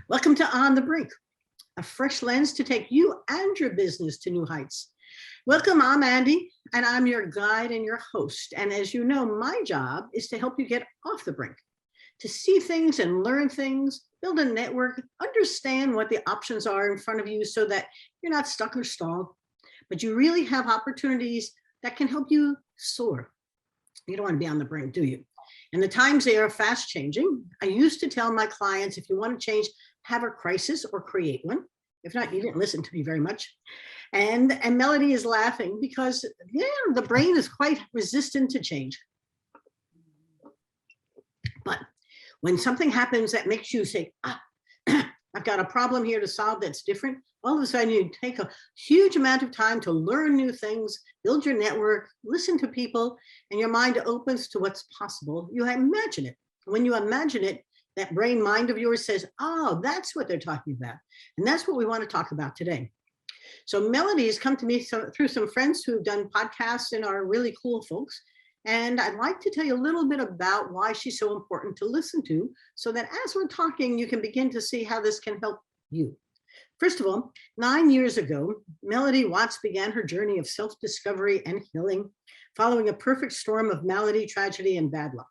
Welcome to On the Brink, a fresh lens to take you and your business to new heights. Welcome, I'm Andi, and I'm your guide and your host. And as you know, my job is to help you get off the brink, to see things and learn things, build a network, understand what the options are in front of you so that you're not stuck or stalled, but you really have opportunities that can help you soar. You don't want to be on the brink, do you? And the times, they are fast changing. I used to tell my clients, if you want to change, have a crisis or create one. If not, you didn't listen to me very much. And Melody is laughing because the brain is quite resistant to change. But when something happens that makes you say, I've got a problem here to solve that's different, all of a sudden you take a huge amount of time to learn new things, build your network, listen to people, and your mind opens to what's possible. You imagine it. When you imagine it, that brain mind of yours says, oh, that's what they're talking about. And that's what we want to talk about today. So Melody has come to me through some friends who've done podcasts and are really cool folks. And I'd like to tell you a little bit about why she's so important to listen to, so that as we're talking, you can begin to see how this can help you. First of all, 9 years ago, Melody Watts began her journey of self-discovery and healing, following a perfect storm of malady, tragedy, and bad luck.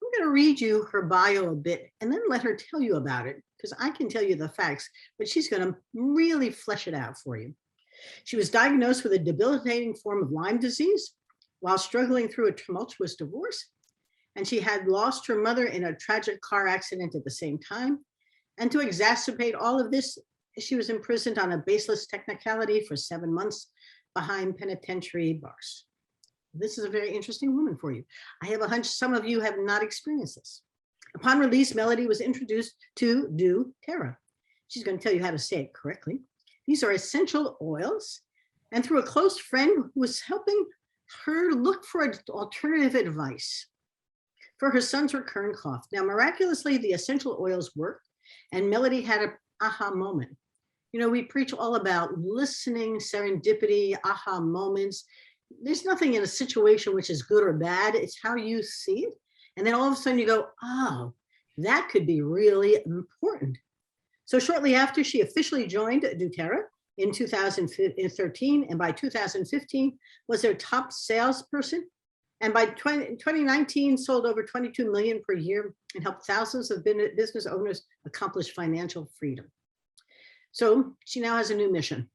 I'm going to read you her bio a bit and then let her tell you about it, because I can tell you the facts, but she's going to really flesh it out for you. She was diagnosed with a debilitating form of Lyme disease while struggling through a tumultuous divorce, and she had lost her mother in a tragic car accident at the same time. And to exacerbate all of this, she was imprisoned on a baseless technicality for 7 months behind penitentiary bars. This is a very interesting woman for you. I have a hunch some of you have not experienced this. Upon release, Melody was introduced to doTERRA. She's going to tell you how to say it correctly. These are essential oils. And through a close friend who was helping her look for alternative advice for her son's recurrent cough. Now, miraculously, the essential oils worked, and Melody had an aha moment. You know, we preach all about listening, serendipity, aha moments. There's nothing in a situation which is good or bad. It's how you see it. And then all of a sudden you go, oh, that could be really important. So shortly after, she officially joined doTERRA in 2013, and by 2015 was their top salesperson. And by 2019, sold over 22 million per year and helped thousands of business owners accomplish financial freedom. So she now has a new mission.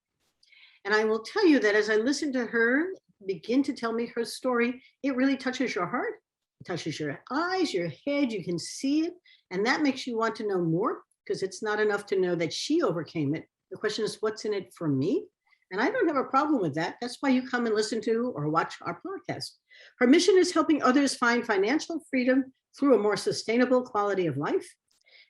And I will tell you that as I listen to her begin to tell me her story, it really touches your heart, it touches your eyes, your head, you can see it. And that makes you want to know more, because it's not enough to know that she overcame it. The question is, what's in it for me? And I don't have a problem with that. That's why you come and listen to or watch our podcast. Her mission is helping others find financial freedom through a more sustainable quality of life.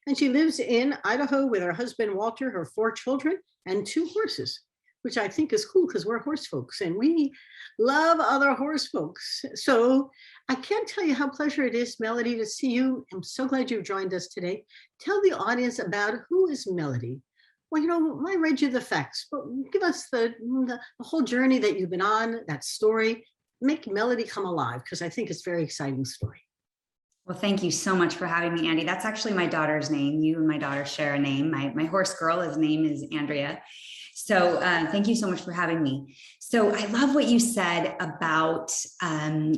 And she lives in Idaho with her husband, Walter, her 4 children, and 2 horses, which I think is cool because we're horse folks and we love other horse folks. So I can't tell you how pleasure it is, Melody, to see you. I'm so glad you've joined us today. Tell the audience about who is Melody. Well, you know, I read you the facts, but give us the whole journey that you've been on, that story. Make Melody come alive, because I think it's a very exciting story. Well, thank you so much for having me, Andi. That's actually my daughter's name. You and my daughter share a name. My horse girl, his name is Andrea. So thank you so much for having me. So I love what you said about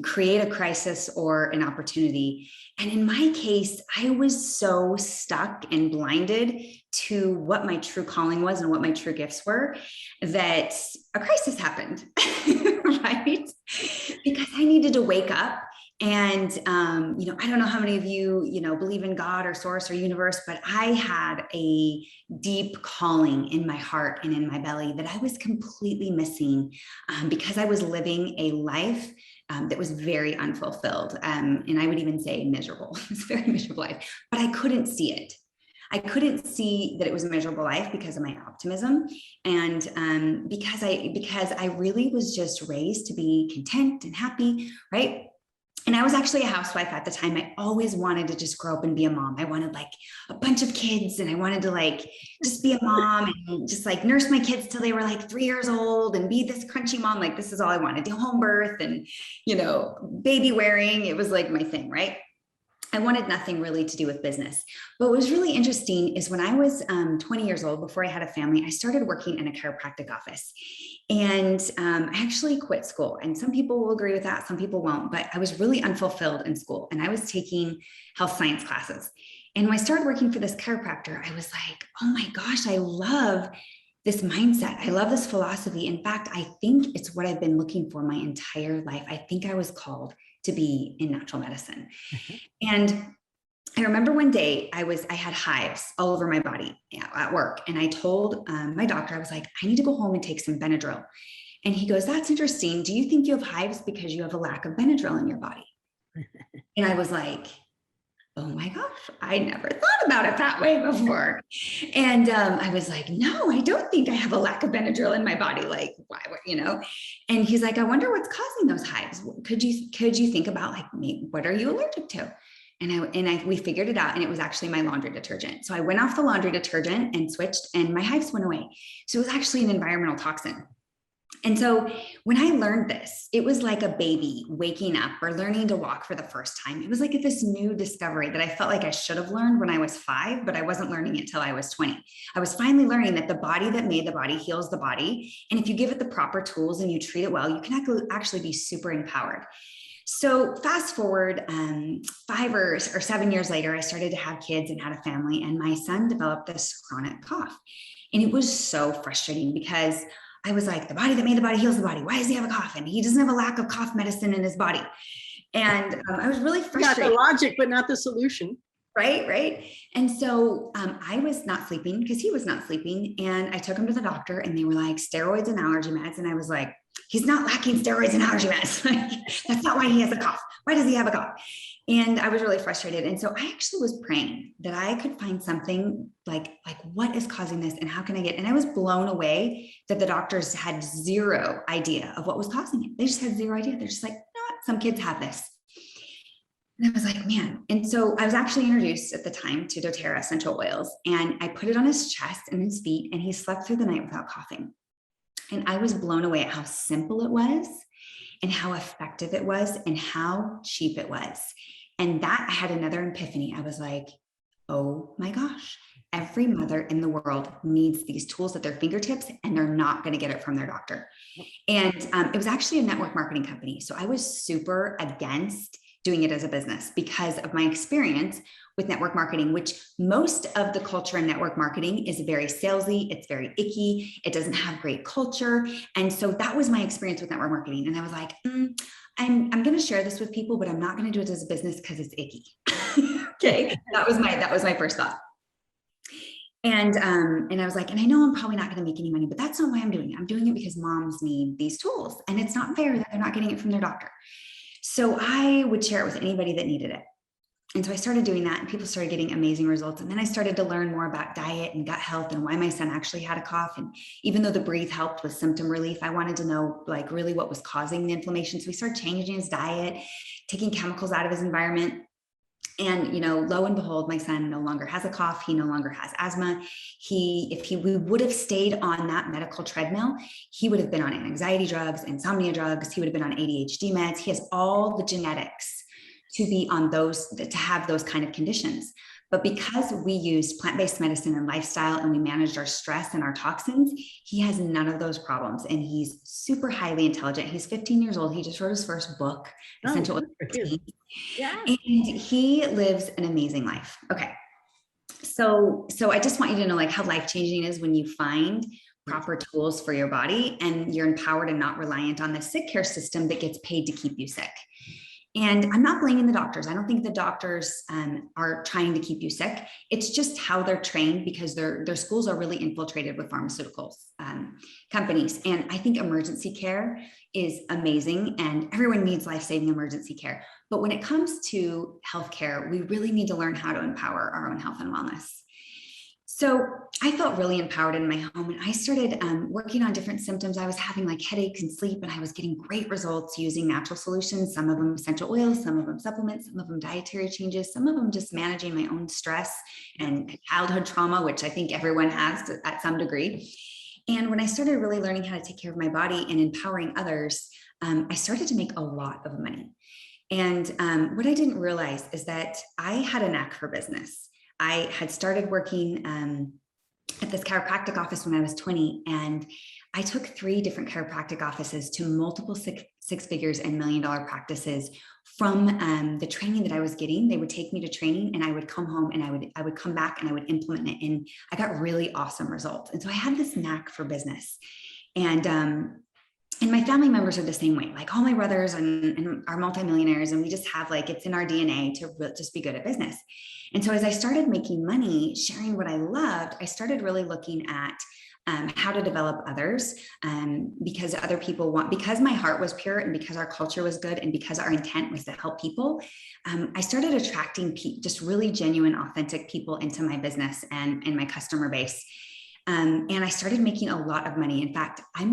create a crisis or an opportunity. And in my case, I was so stuck and blinded to what my true calling was and what my true gifts were, that a crisis happened, right? Because I needed to wake up. And, I don't know how many of you, believe in God or source or universe, but I had a deep calling in my heart and in my belly that I was completely missing because I was living a life that was very unfulfilled. And I would even say miserable. It was a very miserable life, but I couldn't see it. I couldn't see that it was a miserable life because of my optimism. And because I really was just raised to be content and happy, right? And I was actually a housewife at the time. I always wanted to just grow up and be a mom. I wanted like a bunch of kids, and I wanted to like just be a mom and just like nurse my kids till they were like 3 years old and be this crunchy mom. Like, this is all I wanted. Do home birth and, baby wearing. It was like my thing, right? I wanted nothing really to do with business. But what was really interesting is when I was 20 years old, before I had a family, I started working in a chiropractic office. And I actually quit school. And some people will agree with that, some people won't. But I was really unfulfilled in school, and I was taking health science classes. And when I started working for this chiropractor, I was like, oh my gosh, I love this mindset. I love this philosophy. In fact, I think it's what I've been looking for my entire life. I think I was called to be in natural medicine. And I remember one day I had hives all over my body at work. And I told my doctor, I was like, I need to go home and take some Benadryl. And he goes, that's interesting. Do you think you have hives because you have a lack of Benadryl in your body? And I was like, oh my gosh, I never thought about it that way before. And I was like, no, I don't think I have a lack of Benadryl in my body. Like, why, And he's like, I wonder what's causing those hives. Could you think about like, what are you allergic to? And we figured it out, and it was actually my laundry detergent. So I went off the laundry detergent and switched, and my hives went away. So it was actually an environmental toxin. And so when I learned this, it was like a baby waking up or learning to walk for the first time. It was like this new discovery that I felt like I should have learned when I was 5, but I wasn't learning it till I was 20. I was finally learning that the body that made the body heals the body. And if you give it the proper tools and you treat it well, you can actually be super empowered. So fast forward 5 or 7 years later, I started to have kids and had a family, and my son developed this chronic cough. And it was so frustrating because I was like, the body that made the body heals the body. Why does he have a cough? And he doesn't have a lack of cough medicine in his body. And I was really frustrated. Got the logic, but not the solution. Right. And so I was not sleeping because he was not sleeping. And I took him to the doctor, and they were like, steroids and allergy meds. And I was like, he's not lacking steroids and allergy meds. That's not why he has a cough. Why does he have a cough? And I was really frustrated. And so I actually was praying that I could find something like what is causing this, and how can I get, and I was blown away that the doctors had zero idea of what was causing it. They just had zero idea. They're just like, you know what? Some kids have this. And I was like, man. And so I was actually introduced at the time to doTERRA essential oils, and I put it on his chest and his feet, and he slept through the night without coughing. And I was blown away at how simple it was, and how effective it was, and how cheap it was. And that, I had another epiphany. I was like, oh my gosh, every mother in the world needs these tools at their fingertips, and they're not going to get it from their doctor. And it was actually a network marketing company. So I was super against doing it as a business because of my experience with network marketing, which most of the culture in network marketing is very salesy. It's very icky. It doesn't have great culture. And so that was my experience with network marketing. And I was like, I'm going to share this with people, but I'm not going to do it as a business because it's icky. Okay. That was my first thought. And I was like, and I know I'm probably not going to make any money, but that's not why I'm doing it. I'm doing it because moms need these tools, and it's not fair that they're not getting it from their doctor. So I would share it with anybody that needed it. And so I started doing that, and people started getting amazing results. And then I started to learn more about diet and gut health, and why my son actually had a cough. And even though the Breathe helped with symptom relief, I wanted to know like really what was causing the inflammation. So we started changing his diet, taking chemicals out of his environment. And, lo and behold, my son no longer has a cough. He no longer has asthma. We would have stayed on that medical treadmill, he would have been on anxiety drugs, insomnia drugs. He would have been on ADHD meds. He has all the genetics to be on those, to have those kind of conditions. But because we used plant-based medicine and lifestyle, and we managed our stress and our toxins, he has none of those problems. And he's super highly intelligent. He's 15 years old. He just wrote his first book, Essential Oils. Yeah. And he lives an amazing life. Okay. So I just want you to know like how life-changing it is when you find proper tools for your body, and you're empowered and not reliant on the sick care system that gets paid to keep you sick. And I'm not blaming the doctors. I don't think the doctors are trying to keep you sick. It's just how they're trained, because their schools are really infiltrated with pharmaceuticals companies. And I think emergency care is amazing, and everyone needs life-saving emergency care. But when it comes to healthcare, we really need to learn how to empower our own health and wellness. So I felt really empowered in my home, and I started working on different symptoms. I was having like headaches and sleep, and I was getting great results using natural solutions, some of them essential oils, some of them supplements, some of them dietary changes, some of them just managing my own stress and childhood trauma, which I think everyone has at some degree. And when I started really learning how to take care of my body and empowering others, I started to make a lot of money. And what I didn't realize is that I had a knack for business. I had started working at this chiropractic office when I was 20, and I took 3 different chiropractic offices to multiple six figures and $1 million practices from the training that I was getting. They would take me to training, and I would come home and I would come back and I would implement it. And I got really awesome results. And so I had this knack for business. And my family members are the same way. Like, all my brothers and are multimillionaires, and we just have, like, it's in our DNA to just be good at business. And so as I started making money, sharing what I loved, I started really looking at how to develop others, because other people because my heart was pure, and because our culture was good, and because our intent was to help people. I started attracting just really genuine, authentic people into my business and my customer base. And I started making a lot of money. In fact, I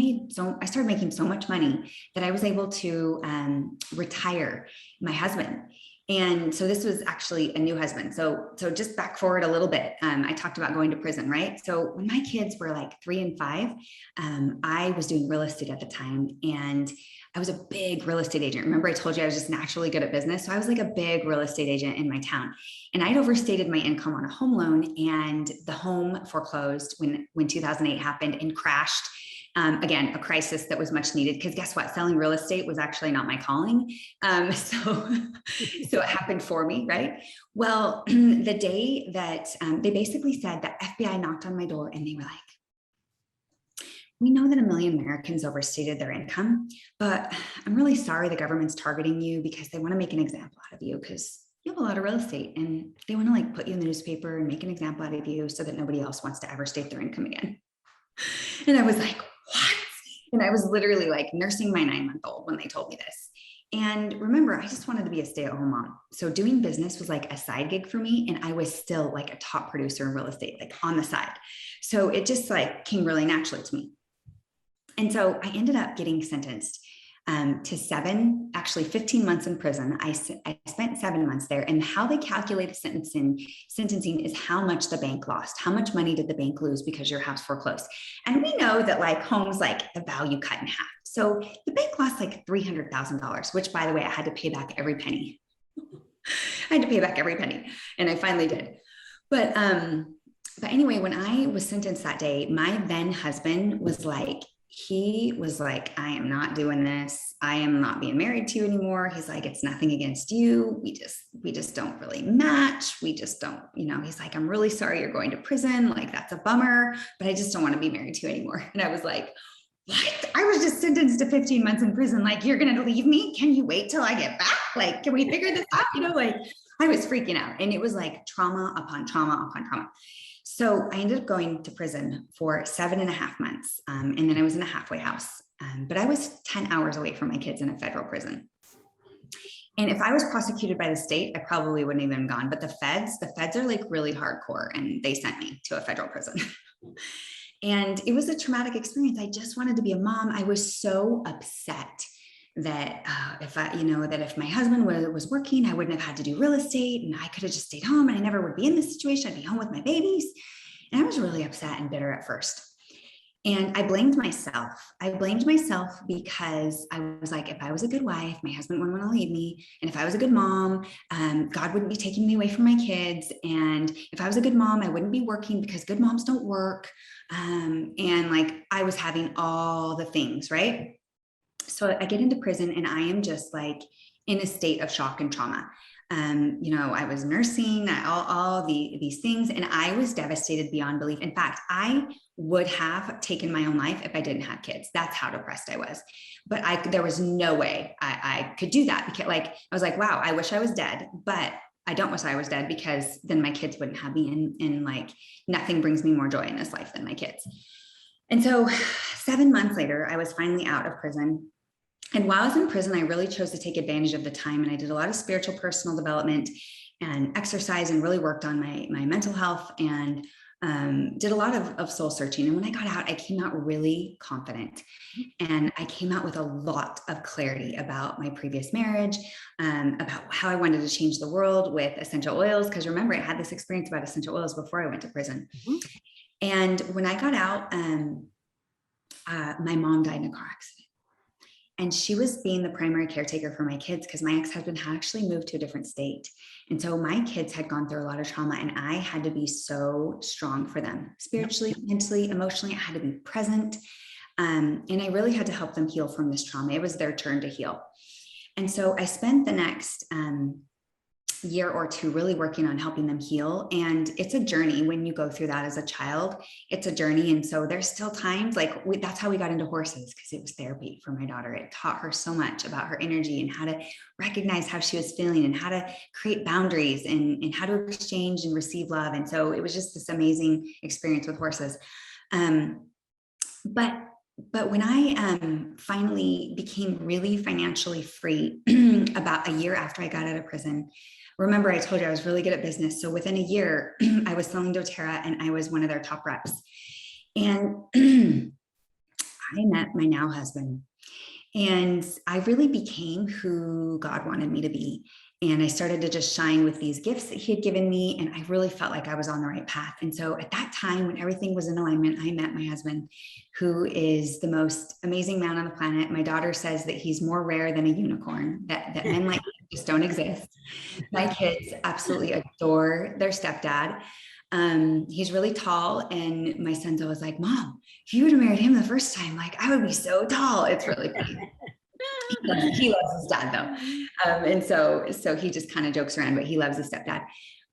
started making so much money that I was able to retire my husband. And so this was actually a new husband. So just back forward a little bit. I talked about going to prison, right? So when my kids were like 3 and 5, I was doing real estate at the time, and I was a big real estate agent. Remember, I told you I was just naturally good at business. So I was like a big real estate agent in my town, and I'd overstated my income on a home loan, and the home foreclosed when 2008 happened and crashed. Again, a crisis that was much needed, because guess what? Selling real estate was actually not my calling. So it happened for me, right? Well, the day that they basically said, the FBI knocked on my door, and they were like, "We know that 1 million Americans overstated their income, but I'm really sorry the government's targeting you because they want to make an example out of you, because you have a lot of real estate, and they want to, like, put you in the newspaper and make an example out of you so that nobody else wants to ever state their income again." And I was like, "What?" And I was literally like nursing my 9-month-old when they told me this. And remember, I just wanted to be a stay-at-home mom. So doing business was like a side gig for me. And I was still like a top producer in real estate, like on the side. So it just like came really naturally to me. And so I ended up getting sentenced to 15 months in prison. I spent 7 months there, and how they calculate sentencing is how much the bank lost. How much money did the bank lose because your house foreclosed? And we know that, like, homes, like, the value cut in half. So the bank lost like $300,000, which, by the way, I had to pay back every penny. I had to pay back every penny, and I finally did. But anyway, when I was sentenced that day, my then husband was like, "I am not doing this. I am not being married to you anymore." He's like, "It's nothing against you. We just don't really match. We just don't, he's like, "I'm really sorry you're going to prison. Like, that's a bummer, but I just don't want to be married to you anymore." And I was like, "What? I was just sentenced to 15 months in prison. Like, you're going to leave me? Can you wait till I get back? Like, can we figure this out?" Like, I was freaking out, and it was like trauma upon trauma upon trauma. So I ended up going to prison for 7.5 months. And then I was in a halfway house, but I was 10 hours away from my kids in a federal prison. And if I was prosecuted by the state, I probably wouldn't have even gone. But the feds are like really hardcore, and they sent me to a federal prison. And it was a traumatic experience. I just wanted to be a mom. I was so upset that if my husband was working, I wouldn't have had to do real estate, and I could have just stayed home, and I never would be in this situation. I'd be home with my babies. And I was really upset and bitter at first. And I blamed myself. Because I was like, if I was a good wife, my husband wouldn't want to leave me. And if I was a good mom, God wouldn't be taking me away from my kids. And if I was a good mom, I wouldn't be working, because good moms don't work. And like, I was having all the things, right? So I get into prison, and I am just like in a state of shock and trauma. I was nursing all these things, and I was devastated beyond belief. In fact, I would have taken my own life if I didn't have kids. That's how depressed I was. But there was no way I could do that, because, like, I was like, wow, I wish I was dead, but I don't wish I was dead, because then my kids wouldn't have me, and like, nothing brings me more joy in this life than my kids. And so 7 months later, I was finally out of prison. And while I was in prison, I really chose to take advantage of the time. And I did a lot of spiritual personal development and exercise, and really worked on my mental health, and did a lot of soul searching. And when I got out, I came out really confident. And I came out with a lot of clarity about my previous marriage, about how I wanted to change the world with essential oils. Because remember, I had this experience about essential oils before I went to prison. Mm-hmm. And when I got out, my mom died in a car accident. And she was being the primary caretaker for my kids because my ex-husband had actually moved to a different state. And so my kids had gone through a lot of trauma, and I had to be so strong for them, spiritually, mentally, emotionally. I had to be present. And I really had to help them heal from this trauma. It was their turn to heal. And so I spent the next year or two really working on helping them heal. And it's a journey when you go through that as a child. It's a journey. And so there's still times like that's how we got into horses, because it was therapy for my daughter. It taught her so much about her energy and how to recognize how she was feeling and how to create boundaries and how to exchange and receive love. And so it was just this amazing experience with horses. But when I finally became really financially free about a year after I got out of prison, remember I told you I was really good at business. So within a year, I was selling doTERRA and I was one of their top reps. And I met my now husband, and I really became who God wanted me to be. And I started to just shine with these gifts that he had given me. And I really felt like I was on the right path. And so at that time, when everything was in alignment, I met my husband, who is the most amazing man on the planet. My daughter says that he's more rare than a unicorn, that men like him just don't exist. My kids absolutely adore their stepdad. He's really tall, and my son's always like, Mom, if you would have married him the first time, like I would be so tall. It's really funny. He loves his dad though. And so he just kind of jokes around, but he loves his stepdad.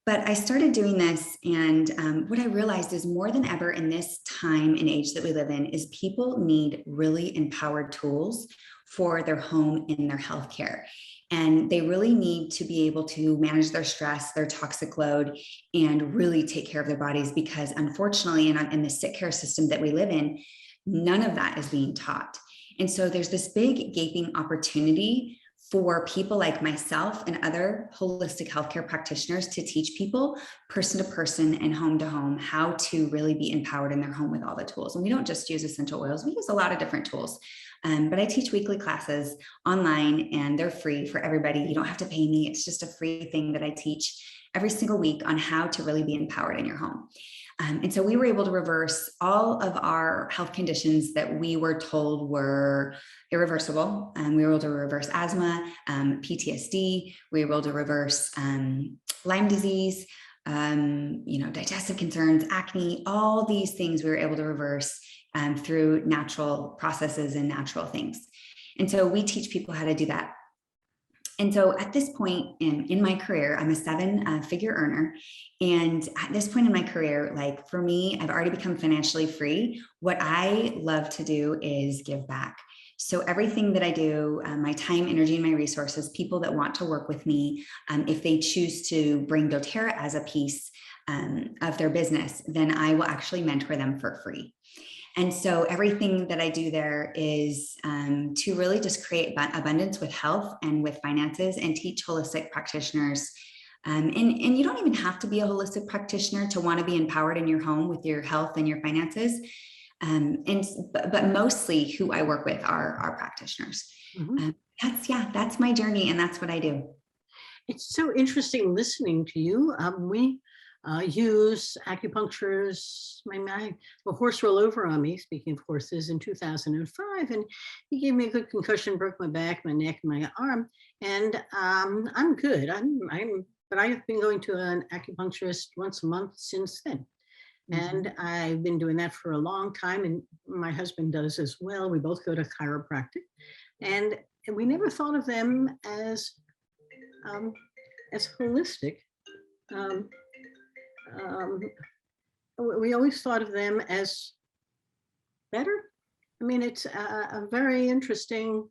But I started doing this, and what I realized is more than ever in this time and age that we live in is people need really empowered tools for their home and their healthcare. And they really need to be able to manage their stress, their toxic load, and really take care of their bodies, because unfortunately, in the sick care system that we live in, none of that is being taught. And so there's this big gaping opportunity for people like myself and other holistic healthcare practitioners to teach people person to person and home to home how to really be empowered in their home with all the tools. And we don't just use essential oils, we use a lot of different tools. But I teach weekly classes online, and they're free for everybody. You don't have to pay me. It's just a free thing that I teach every single week on how to really be empowered in your home. And so we were able to reverse all of our health conditions that we were told were irreversible. We were able to reverse asthma, PTSD. We were able to reverse Lyme disease, digestive concerns, acne, all these things we were able to reverse through natural processes and natural things. And so we teach people how to do that. And so at this point in my career, I'm a 7-figure earner. And at this point in my career, like for me, I've already become financially free. What I love to do is give back. So everything that I do, my time, energy, and my resources, people that want to work with me, if they choose to bring doTERRA as a piece of their business, then I will actually mentor them for free. And so everything that I do there is to really just create abundance with health and with finances, and teach holistic practitioners. And you don't even have to be a holistic practitioner to want to be empowered in your home with your health and your finances. But mostly who I work with are practitioners. Mm-hmm. That's my journey, and that's what I do. It's so interesting listening to you. We use acupuncturists. A horse rolled over on me, speaking of horses, in 2005, and he gave me a good concussion, broke my back, my neck, my arm, and I'm good. But I have been going to an acupuncturist once a month since then. And I've been doing that for a long time, and my husband does as well. We both go to chiropractic, and we never thought of them as holistic. We always thought of them as better. I mean, it's a very interesting.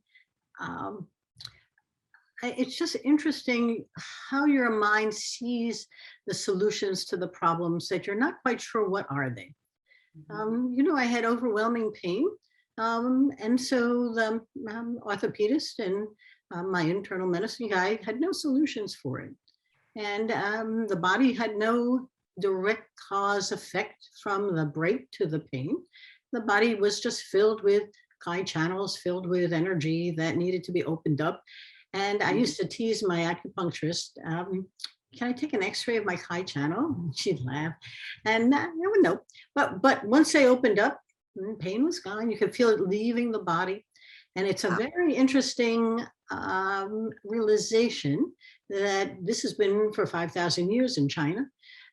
It's just interesting how your mind sees the solutions to the problems that you're not quite sure what are they. I had overwhelming pain, and so the orthopedist and my internal medicine guy had no solutions for it, and the body had no direct cause effect from the break to the pain. The body was just filled with chi channels, filled with energy that needed to be opened up. And I used to tease my acupuncturist, can I take an x-ray of my chi channel? She'd laugh. And no. But once they opened up, pain was gone. You could feel it leaving the body. And it's a very interesting realization that this has been for 5,000 years in China.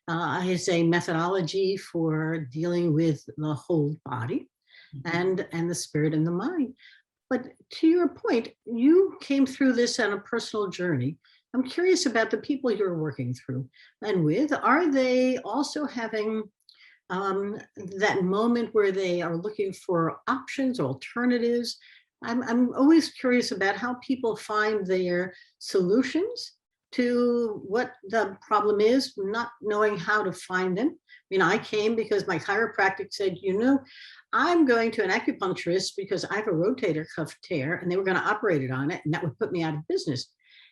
It's a methodology for dealing with the whole body and the spirit and the mind. But to your point, you came through this on a personal journey. I'm curious about the people you're working through and with. Are they also having that moment where they are looking for options, alternatives? I'm always curious about how people find their solutions to what the problem is, not knowing how to find them. I mean, I came because my chiropractic said, you know, I'm going to an acupuncturist because I have a rotator cuff tear and they were going to operate it on it, and that would put me out of business.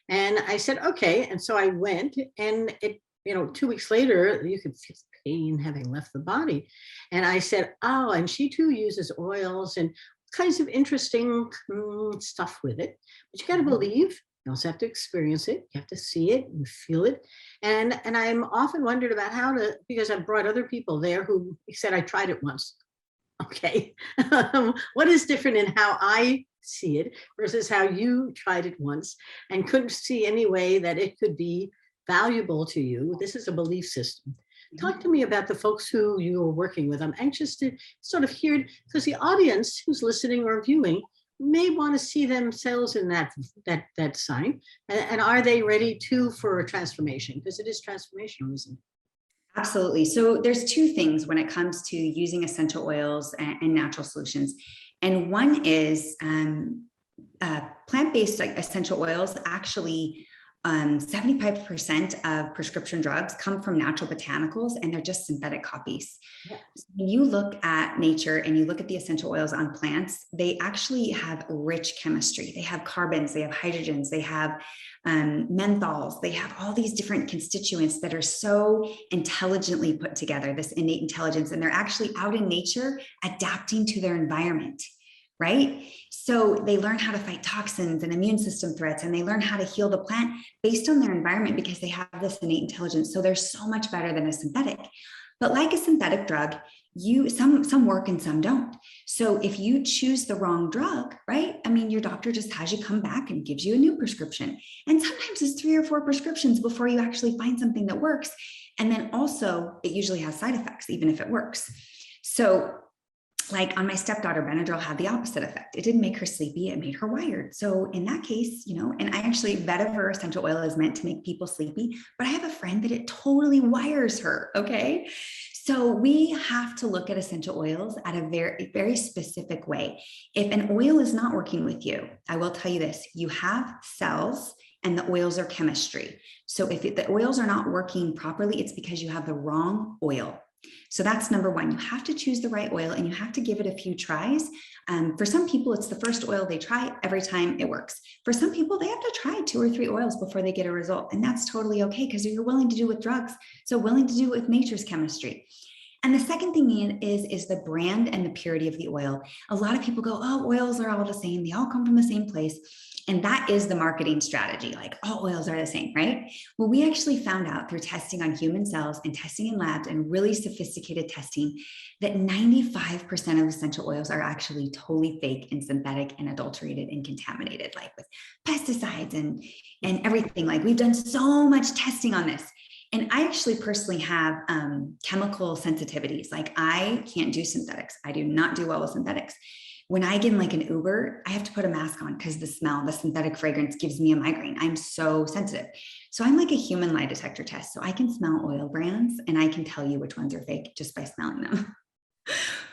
And I said, okay. And so I went, and it, 2 weeks later, you could feel pain having left the body. And I said, oh, and she too uses oils and kinds of interesting stuff with it. But you got to believe. You also have to experience it. You have to see it and feel it. And I'm often wondered about how to, because I've brought other people there who said, I tried it once. Okay. What is different in how I see it versus how you tried it once and couldn't see any way that it could be valuable to you? This is a belief system. Talk to me about the folks who you are working with. I'm anxious to sort of hear, because the audience who's listening or viewing may want to see themselves in that sign. And are they ready too for a transformation? Because it is transformational, isn't it? Absolutely. So there's two things when it comes to using essential oils and natural solutions. And one is plant-based essential oils. Actually, 75% of prescription drugs come from natural botanicals, and they're just synthetic copies. Yeah. So when you look at nature and you look at the essential oils on plants, they actually have rich chemistry. They have carbons, they have hydrogens, they have menthols, they have all these different constituents that are so intelligently put together, this innate intelligence, and they're actually out in nature adapting to their environment. Right? So they learn how to fight toxins and immune system threats, and they learn how to heal the plant based on their environment because they have this innate intelligence. So they're so much better than a synthetic. But like a synthetic drug, some work and some don't. So if you choose the wrong drug, right? I mean, your doctor just has you come back and gives you a new prescription. And sometimes it's 3 or 4 prescriptions before you actually find something that works. And then also it usually has side effects, even if it works. So like on my stepdaughter, Benadryl had the opposite effect. It didn't make her sleepy. It made her wired. So in that case, and I actually, vetiver essential oil is meant to make people sleepy, but I have a friend that it totally wires her. Okay. So we have to look at essential oils at a very, very specific way. If an oil is not working with you, I will tell you this, you have cells and the oils are chemistry. So if the oils are not working properly, it's because you have the wrong oil. So that's number one. You have to choose the right oil and you have to give it a few tries. For some people, it's the first oil they try. Every time it works. For some people, they have to try 2 or 3 oils before they get a result. And that's totally okay because you're willing to do it with drugs. So willing to do it with nature's chemistry. And the second thing is the brand and the purity of the oil. A lot of people go, oh, oils are all the same. They all come from the same place. And that is the marketing strategy. Like all oils are the same, right? Well, we actually found out through testing on human cells and testing in labs and really sophisticated testing that 95% of essential oils are actually totally fake and synthetic and adulterated and contaminated, like with pesticides and everything. Like we've done so much testing on this. And I actually personally have chemical sensitivities. Like I can't do synthetics. I do not do well with synthetics. When I get in like an Uber, I have to put a mask on because the smell, the synthetic fragrance gives me a migraine. I'm so sensitive. So I'm like a human lie detector test. So I can smell oil brands and I can tell you which ones are fake just by smelling them.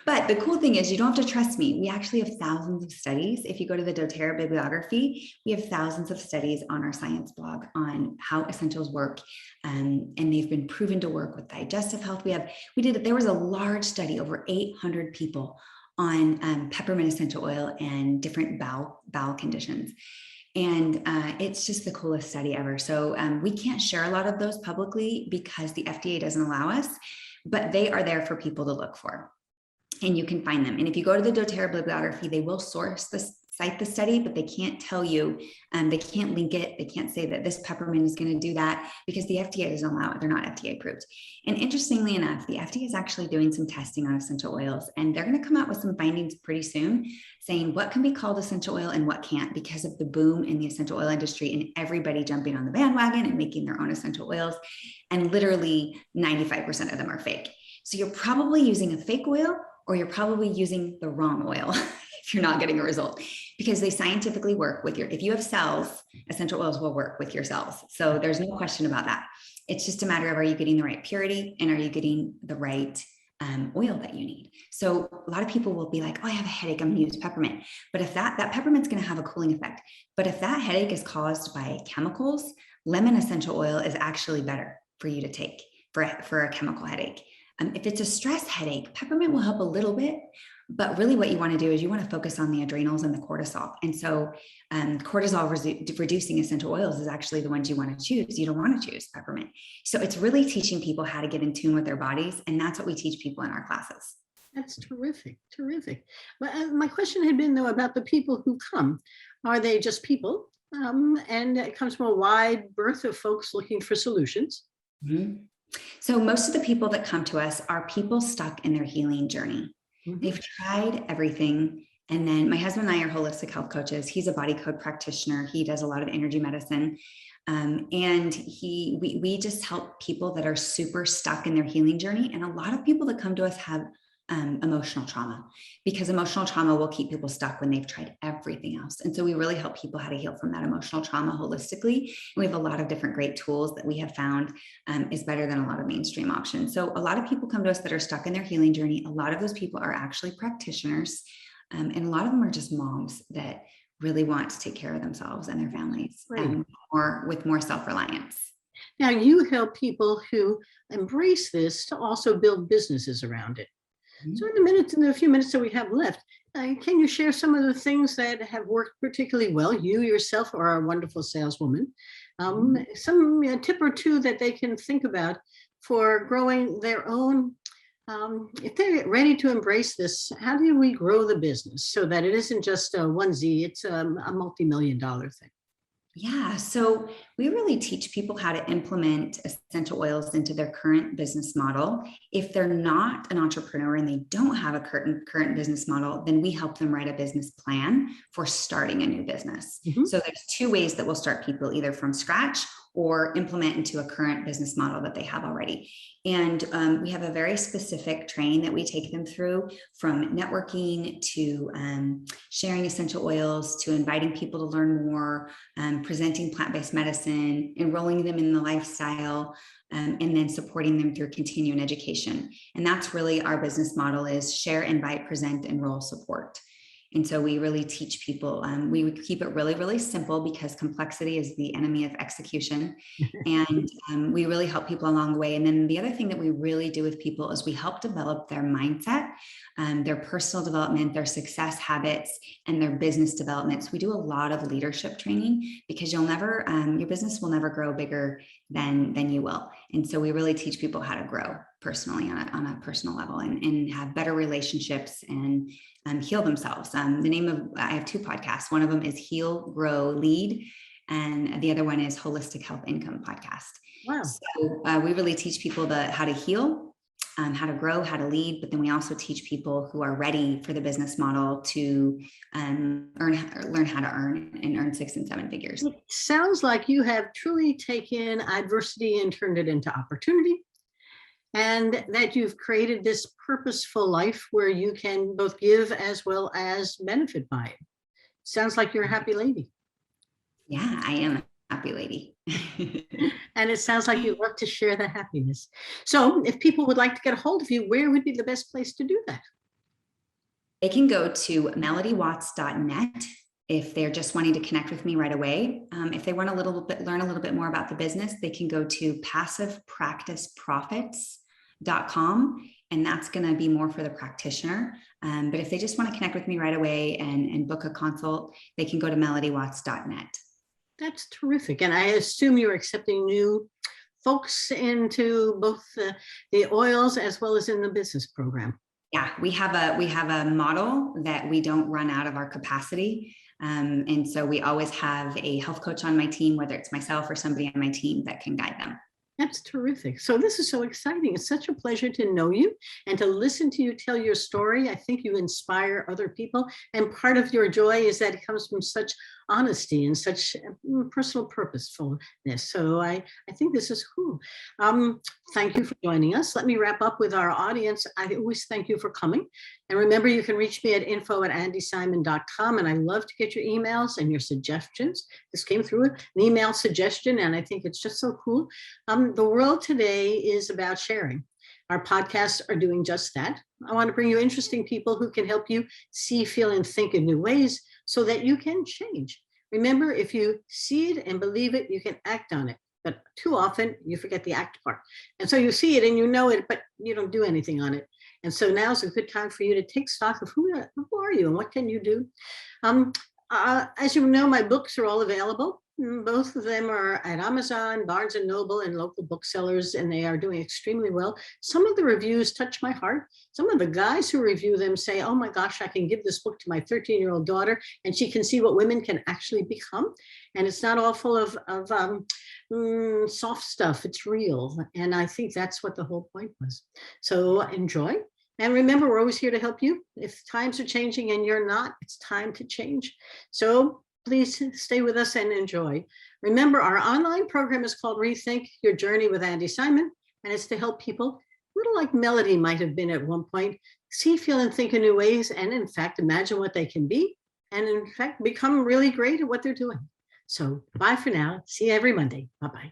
But the cool thing is you don't have to trust me. We actually have thousands of studies. If you go to the doTERRA bibliography, we have thousands of studies on our science blog on how essentials work. And they've been proven to work with digestive health. There was a large study, over 800 people on peppermint essential oil and different bowel conditions. And it's just the coolest study ever. So we can't share a lot of those publicly because the FDA doesn't allow us, but they are there for people to look for. And you can find them. And if you go to the doTERRA bibliography, they will source the cite the study, but they can't tell you, they can't link it. They can't say that this peppermint is going to do that because the FDA doesn't allow it. They're not FDA approved. And interestingly enough, the FDA is actually doing some testing on essential oils, and they're going to come out with some findings pretty soon saying what can be called essential oil and what can't because of the boom in the essential oil industry and everybody jumping on the bandwagon and making their own essential oils. And literally 95% of them are fake. So you're probably using a fake oil, or you're probably using the wrong oil if you're not getting a result, because they scientifically work with if you have cells, essential oils will work with your cells. So there's no question about that. It's just a matter of, are you getting the right purity and are you getting the right oil that you need? So a lot of people will be like, oh, I have a headache, I'm gonna use peppermint. But if that peppermint's gonna have a cooling effect. But if that headache is caused by chemicals, lemon essential oil is actually better for you to take for a chemical headache. If it's a stress headache, peppermint will help a little bit, but really what you want to do is you want to focus on the adrenals and the cortisol. And so cortisol reducing essential oils is actually the ones you want to choose. You don't want to choose peppermint. So it's really teaching people how to get in tune with their bodies. And that's what we teach people in our classes. That's terrific, terrific. But my question had been, though, about the people who come. Are they just people? And it comes from a wide berth of folks looking for solutions. Mm-hmm. So most of the people that come to us are people stuck in their healing journey. Mm-hmm. They've tried everything. And then my husband and I are holistic health coaches. He's a body code practitioner. He does a lot of energy medicine. And we just help people that are super stuck in their healing journey. And a lot of people that come to us have emotional trauma, because emotional trauma will keep people stuck when they've tried everything else. And so we really help people how to heal from that emotional trauma holistically. And we have a lot of different great tools that we have found is better than a lot of mainstream options. So a lot of people come to us that are stuck in their healing journey. A lot of those people are actually practitioners. And a lot of them are just moms that really want to take care of themselves and their families, or with more self-reliance. Now, you help people who embrace this to also build businesses around it. So in the few minutes that we have left, can you share some of the things that have worked particularly well? You yourself are a wonderful saleswoman. Some tip or two that they can think about for growing their own. If they're ready to embrace this, how do we grow the business so that it isn't just a onesie, it's a multi-million-dollar thing? Yeah, so we really teach people how to implement essential oils into their current business model. If they're not an entrepreneur and they don't have a current business model, then we help them write a business plan for starting a new business. So there's two ways that we'll start people, either from scratch or implement into a current business model that they have already. And we have a very specific training that we take them through, from networking to sharing essential oils, to inviting people to learn more, presenting plant-based medicine, enrolling them in the lifestyle, and then supporting them through continuing education. And that's really our business model: is share, invite, present, enroll, support. And so we really teach people, we keep it really, really simple, because complexity is the enemy of execution. And we really help people along the way. And then the other thing that we really do with people is we help develop their mindset, their personal development, their success habits, and their business development. So we do a lot of leadership training, because you'll never, your business will never grow bigger than you will. And so we really teach people how to grow personally on a personal level, and have better relationships and heal themselves. I have two podcasts. One of them is Heal, Grow, Lead, and the other one is Holistic Health Income Podcast. Wow. So we really teach people how to heal, how to grow, how to lead, but then we also teach people who are ready for the business model to learn how to earn 6 and 7 figures. It sounds like you have truly taken adversity and turned it into opportunity, and that you've created this purposeful life where you can both give as well as benefit by it. Sounds like you're a happy lady. Yeah, I am a happy lady. And it sounds like you love to share the happiness. So if people would like to get a hold of you, where would be the best place to do that? They can go to melodywatts.net if they're just wanting to connect with me right away. If they want learn a little bit more about the business, they can go to passivepracticeprofits.com, and that's going to be more for the practitioner. But if they just want to connect with me right away and book a consult, they can go to melodywatts.net. That's terrific. And I assume you're accepting new folks into both the oils as well as in the business program. Yeah, we have a model that we don't run out of our capacity. And so we always have a health coach on my team, whether it's myself or somebody on my team that can guide them. That's terrific. So this is so exciting. It's such a pleasure to know you and to listen to you tell your story. I think you inspire other people. And part of your joy is that it comes from such honesty and such personal purposefulness. So I think this is cool. Thank you for joining us. Let me wrap up with our audience. I always thank you for coming. And remember, you can reach me at info@andisimon.com. And I love to get your emails and your suggestions. This came through an email suggestion, and I think it's just so cool. The world today is about sharing. Our podcasts are doing just that. I want to bring you interesting people who can help you see, feel, and think in new ways so that you can change. Remember, if you see it and believe it, you can act on it. But too often you forget the act part. And so you see it and you know it, but you don't do anything on it. And so now's a good time for you to take stock of who are you and what can you do? As you know, my books are all available. Both of them are at Amazon, Barnes and Noble, and local booksellers, and they are doing extremely well. Some of the reviews touch my heart. Some of the guys who review them say, oh my gosh, I can give this book to my 13-year-old daughter, and she can see what women can actually become. And it's not all full of soft stuff. It's real. And I think that's what the whole point was. So enjoy. And remember, we're always here to help you. If times are changing and you're not, it's time to change. So please stay with us and enjoy. Remember, our online program is called Rethink Your Journey with Andi Simon, and it's to help people, a little like Melody might have been at one point, see, feel, and think in new ways, and in fact, imagine what they can be, and in fact, become really great at what they're doing. So bye for now. See you every Monday. Bye-bye.